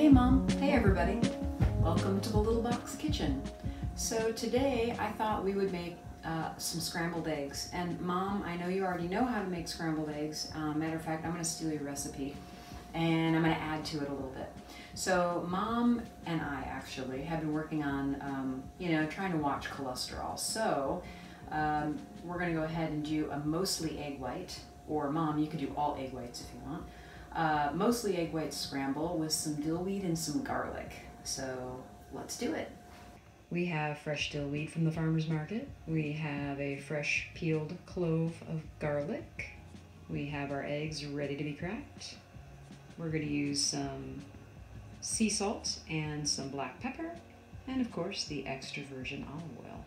Hey Mom, hey everybody. Welcome to the Little Box Kitchen. So today I thought we would make some scrambled eggs. And Mom, I know you already know how to make scrambled eggs. Matter of fact, I'm going to steal your recipe and I'm going to add to it a little bit. So Mom and I actually have been working on, trying to watch cholesterol. So we're going to go ahead and do a mostly egg white, or Mom, you could do all egg whites if you want. Mostly egg white scramble with some dill weed and some garlic. So let's do it. We have fresh dill weed from the farmer's market. We have a fresh peeled clove of garlic. We have our eggs ready to be cracked. We're going to use some sea salt and some black pepper, and of course the extra virgin olive oil.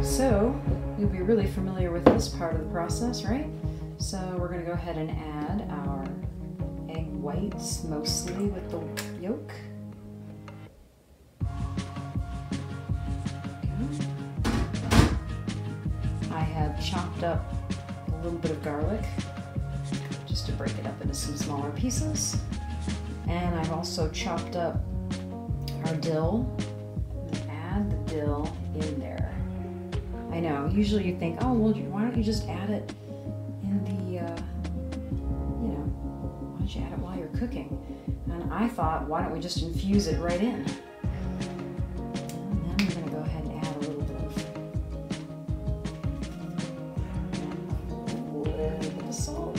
So you'll be really familiar with this part of the process, right? So we're going to go ahead and add our egg whites, mostly with the yolk. I have chopped up a little bit of garlic just to break it up into some smaller pieces. And I've also chopped up our dill. I'm going to add the dill in there. I know, usually you think, oh, well, why don't you just add it in the, why don't you add it while you're cooking? And I thought, why don't we just infuse it right in? And then we're going to go ahead and add a little bit of salt.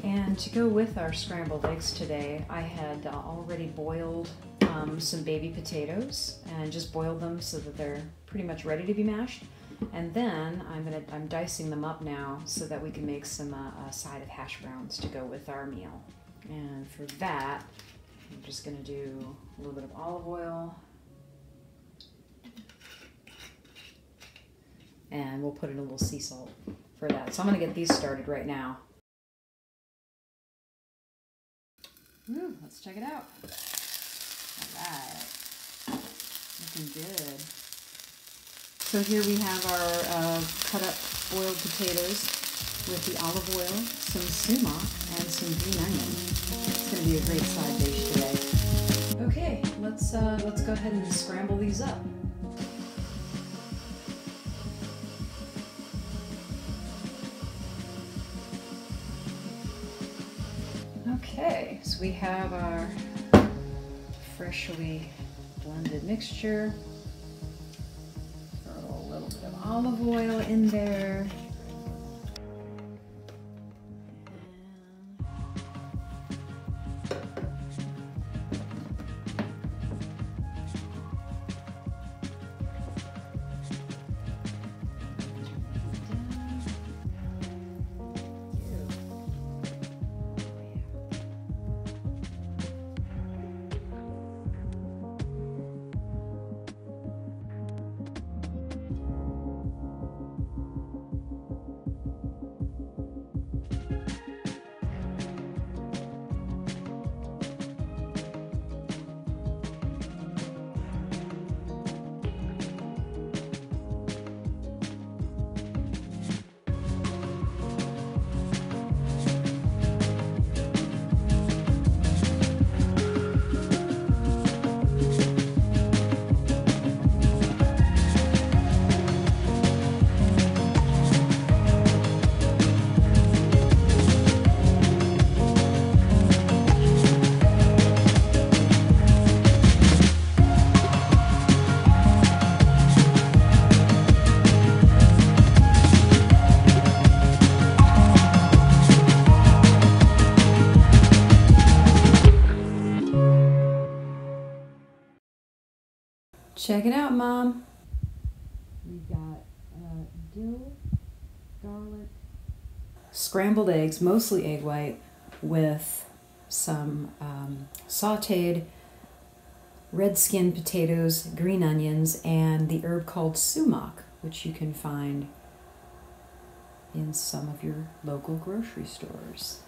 And to go with our scrambled eggs today, I had already boiled some baby potatoes and just boiled them so that they're pretty much ready to be mashed. And then I'm dicing them up now so that we can make some a side of hash browns to go with our meal. And for that, I'm just going to do a little bit of olive oil. And we'll put in a little sea salt for that. So I'm going to get these started right now. Ooh, let's check it out. All right, looking good. So here we have our cut up boiled potatoes with the olive oil, some sumac, and some green onion. It's going to be a great side dish today. Okay, let's go ahead and scramble these up. Okay, so we have our freshly blended mixture. Throw a little bit of olive oil in there. Check it out, Mom. We've got dill, garlic. Scrambled eggs, mostly egg white, with some sauteed red skin potatoes, green onions, and the herb called sumac, which you can find in some of your local grocery stores.